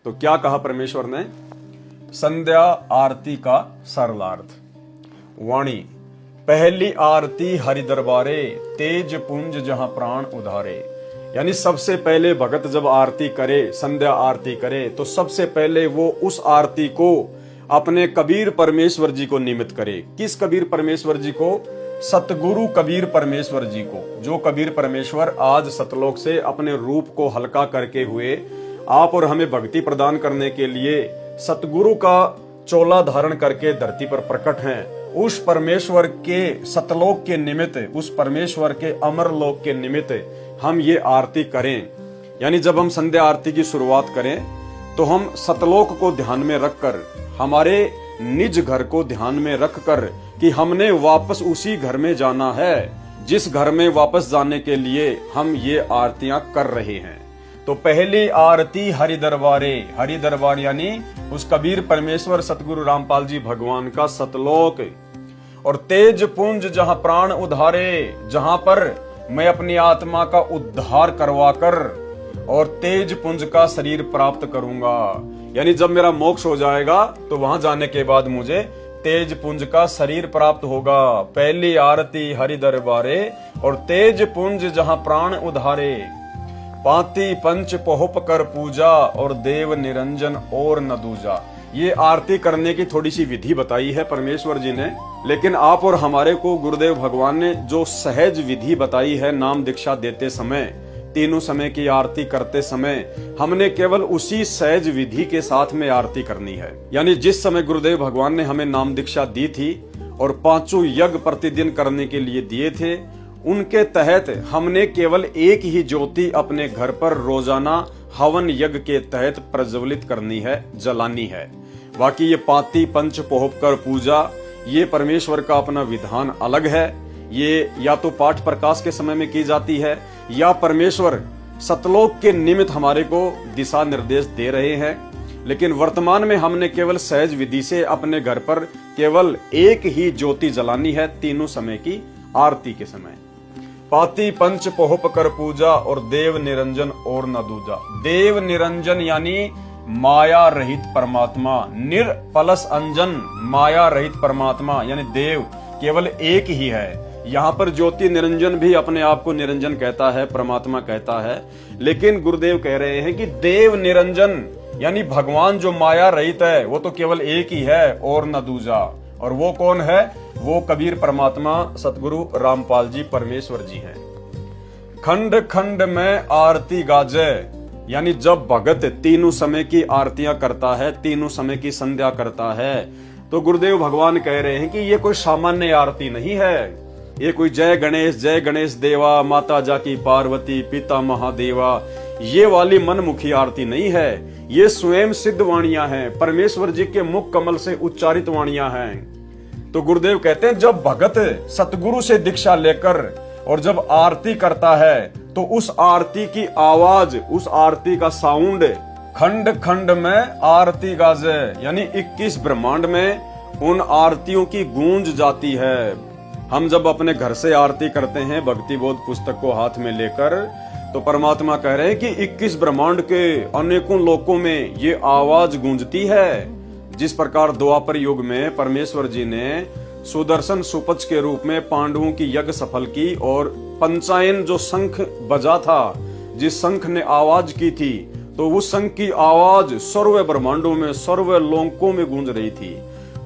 तो क्या कहा परमेश्वर ने? संध्या आरती का सरलार्थ। वाणी, पहली आरती हरि दरबारे, तेज पुंज जहां प्राण उधारे। यानी सबसे पहले भगत जब आरती करे, संध्या आरती करे, तो सबसे पहले वो उस आरती को अपने कबीर परमेश्वर जी को निमित्त करे। किस कबीर परमेश्वर जी को? सतगुरु कबीर परमेश्वर जी को। जो कबीर परमेश्वर आज सतलोक से अपने रूप को हल्का करके हुए आप और हमें भक्ति प्रदान करने के लिए सतगुरु का चोला धारण करके धरती पर प्रकट हैं। उस परमेश्वर के सतलोक के निमित्त, उस परमेश्वर के अमर लोक के निमित्त हम ये आरती करें। यानी जब हम संध्या आरती की शुरुआत करें तो हम सतलोक को ध्यान में रखकर, हमारे निज घर को ध्यान में रखकर कि हमने वापस उसी घर में जाना है जिस घर में वापस जाने के लिए हम ये आरतियां कर रहे हैं। तो पहली आरती हरि दरबारे, हरि दरबार यानी उस कबीर परमेश्वर सतगुरु रामपाल जी भगवान का सतलोक। और तेज पुंज जहां प्राण उधारे, जहां पर मैं अपनी आत्मा का उद्धार करवाकर और तेज पुंज का शरीर प्राप्त करूंगा। यानी जब मेरा मोक्ष हो जाएगा तो वहां जाने के बाद मुझे तेज पुंज का शरीर प्राप्त होगा। पहली आरती हरि दरबारे और तेज पुंज जहां प्राण उधारे, पाती पंच पोहप कर पूजा और देव निरंजन और न दूजा। ये आरती करने की थोड़ी सी विधि बताई है परमेश्वर जी ने, लेकिन आप और हमारे को गुरुदेव भगवान ने जो सहज विधि बताई है नाम दीक्षा देते समय, तीनों समय की आरती करते समय, हमने केवल उसी सहज विधि के साथ में आरती करनी है। यानी जिस समय गुरुदेव भगवान ने हमें नाम दीक्षा दी थी और 5 यज्ञ प्रतिदिन करने के लिए दिए थे, उनके तहत हमने केवल एक ही ज्योति अपने घर पर रोजाना हवन यज्ञ के तहत प्रज्वलित करनी है, जलानी है। बाकी ये पाती पंच पोहप कर पूजा, ये परमेश्वर का अपना विधान अलग है। ये या तो पाठ प्रकाश के समय में की जाती है या परमेश्वर सतलोक के निमित्त हमारे को दिशा निर्देश दे रहे हैं। लेकिन वर्तमान में हमने केवल सहज विधि से अपने घर पर केवल एक ही ज्योति जलानी है तीनों समय की आरती के समय। पाती पंच पोहप कर पूजा और देव निरंजन और न दूजा। देव निरंजन यानी माया रहित परमात्मा, निर प्लस अंजन, माया रहित परमात्मा यानी देव केवल एक ही है। यहाँ पर ज्योति निरंजन भी अपने आप को निरंजन कहता है, परमात्मा कहता है, लेकिन गुरुदेव कह रहे हैं कि देव निरंजन यानी भगवान जो माया रहित है वो तो केवल एक ही है और न दूजा। और वो कौन है? वो कबीर परमात्मा सतगुरु रामपाल जी परमेश्वर जी हैं। खंड खंड में आरती गाजे, यानी जब भगत तीनों समय की आरतियां करता है, तीनों समय की संध्या करता है, तो गुरुदेव भगवान कह रहे हैं कि ये कोई सामान्य आरती नहीं है। ये कोई जय गणेश देवा, माता जाकी पार्वती, पिता महादेवा, ये वाली मनमुखी आरती नहीं है। ये स्वयं सिद्ध वाणियां हैं, परमेश्वर जी के मुख कमल से उच्चारित वाणियां हैं। तो गुरुदेव कहते हैं जब भगत सतगुरु से दीक्षा लेकर और जब आरती करता है तो उस आरती की आवाज, उस आरती का साउंड खंड खंड में आरती गाजे, यानी 21 ब्रह्मांड में उन आरतियों की गूंज जाती है। हम जब अपने घर से आरती करते हैं भक्ति बोध पुस्तक को हाथ में लेकर, तो परमात्मा कह रहे हैं कि 21 ब्रह्मांड के अनेकों लोकों में ये आवाज गूंजती है। जिस प्रकार द्वापर युग में परमेश्वर जी ने सुदर्शन सुपच के रूप में पांडवों की यज्ञ सफल की और पंचायन जो शंख बजा था, जिस शंख ने आवाज की थी, तो उस शंख की आवाज सर्व ब्रह्मांडों में, सर्व लोकों में गूंज रही थी।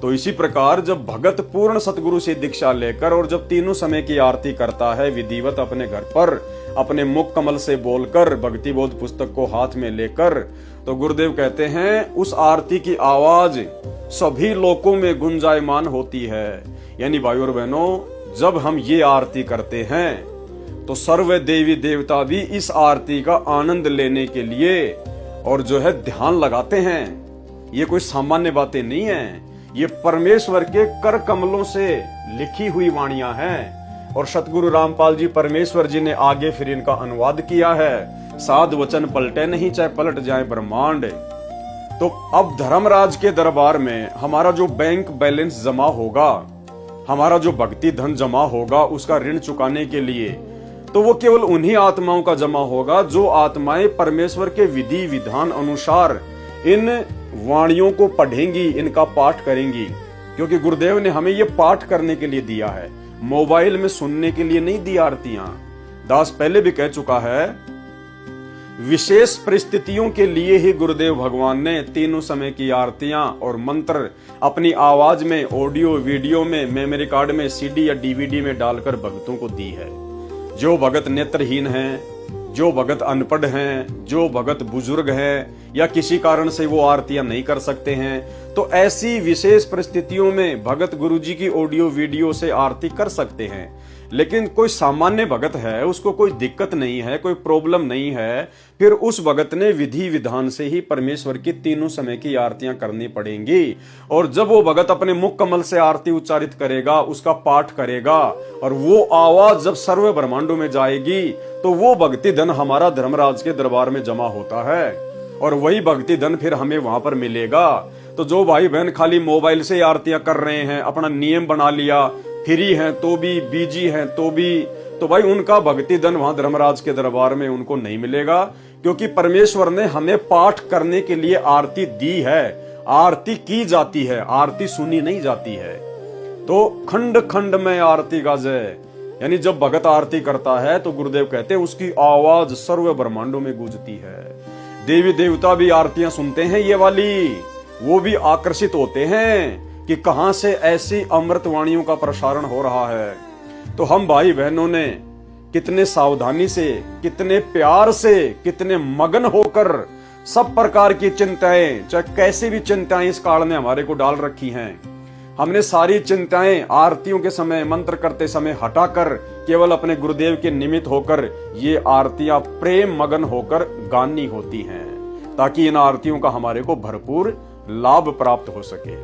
तो इसी प्रकार जब भगत पूर्ण सतगुरु से दीक्षा लेकर और जब तीनों समय की आरती करता है विधिवत अपने घर पर अपने मुख कमल से बोलकर भक्ति बोध पुस्तक को हाथ में लेकर, तो गुरुदेव कहते हैं उस आरती की आवाज सभी लोकों में गुंजायमान होती है। यानी भाई और बहनों, जब हम ये आरती करते हैं तो सर्व देवी देवता भी इस आरती का आनंद लेने के लिए और जो है ध्यान लगाते हैं। ये कोई सामान्य बातें नहीं है, ये परमेश्वर के कर कमलों से लिखी हुई वाणियां हैं। और सतगुरु रामपाल जी परमेश्वर जी ने आगे फिर इनका अनुवाद किया है। साध वचन पलटे नहीं, चाहे पलट जाए ब्रह्मांड। तो अब धर्मराज के दरबार में हमारा जो बैंक बैलेंस जमा होगा, हमारा जो भक्ति धन जमा होगा उसका ऋण चुकाने के लिए, तो वो केवल उन्हीं आत्माओं का जमा होगा जो आत्माएं परमेश्वर के विधि विधान अनुसार इन वाणियों को पढ़ेंगी, इनका पाठ करेंगी, क्योंकि गुरुदेव ने हमें ये पाठ करने के लिए दिया है, मोबाइल में सुनने के लिए नहीं दी आरतियां। दास पहले भी कह चुका है, विशेष परिस्थितियों के लिए ही गुरुदेव भगवान ने तीनों समय की आरतियां और मंत्र अपनी आवाज में, ऑडियो वीडियो में, मेमोरी कार्ड में, सीडी या डीवीडी में डालकर भक्तों को दी है। जो भगत नेत्रहीन हैं, जो भगत अनपढ़ हैं, जो भगत बुजुर्ग हैं या किसी कारण से वो आरतियां नहीं कर सकते हैं, तो ऐसी विशेष परिस्थितियों में भगत गुरुजी की ऑडियो वीडियो से आरती कर सकते हैं। लेकिन कोई सामान्य भगत है, उसको कोई दिक्कत नहीं है, कोई प्रॉब्लम नहीं है, फिर उस भगत ने विधि विधान से ही परमेश्वर की तीनों समय की आरतियां करनी पड़ेंगी। और जब वो भगत अपने मुख कमल से आरती उच्चारित करेगा, उसका पाठ करेगा, और वो आवाज जब सर्व ब्रह्मांडों में जाएगी, तो वो भक्ति धन हमारा धर्मराज के दरबार में जमा होता है, और वही भक्ति धन फिर हमें वहां पर मिलेगा। तो जो भाई बहन खाली मोबाइल से आरतियां कर रहे हैं, अपना नियम बना लिया, फ्री हैं तो भी, बिजी हैं तो भी, तो भाई उनका भक्ति धन वहां धर्मराज के दरबार में उनको नहीं मिलेगा, क्योंकि परमेश्वर ने हमें पाठ करने के लिए आरती दी है। आरती की जाती है, आरती सुनी नहीं जाती है। तो खंड खंड में आरती गाजे, यानी जब भगत आरती करता है तो गुरुदेव कहते हैं उसकी आवाज सर्व ब्रह्मांडों में गूंजती है। देवी देवता भी आरतियां सुनते हैं ये वाली, वो भी आकर्षित होते हैं कि कहां से ऐसी अमृत वाणियों का प्रसारण हो रहा है। तो हम भाई बहनों ने कितने सावधानी से, कितने प्यार से, कितने मगन होकर सब प्रकार की चिंताएं, चाहे कैसी भी चिंताएं इस काल ने हमारे को डाल रखी हैं, हमने सारी चिंताएं आरतियों के समय, मंत्र करते समय हटाकर केवल अपने गुरुदेव के निमित्त होकर ये आरतियां प्रेम मगन होकर गानी होती हैं, ताकि इन आरतियों का हमारे को भरपूर लाभ प्राप्त हो सके।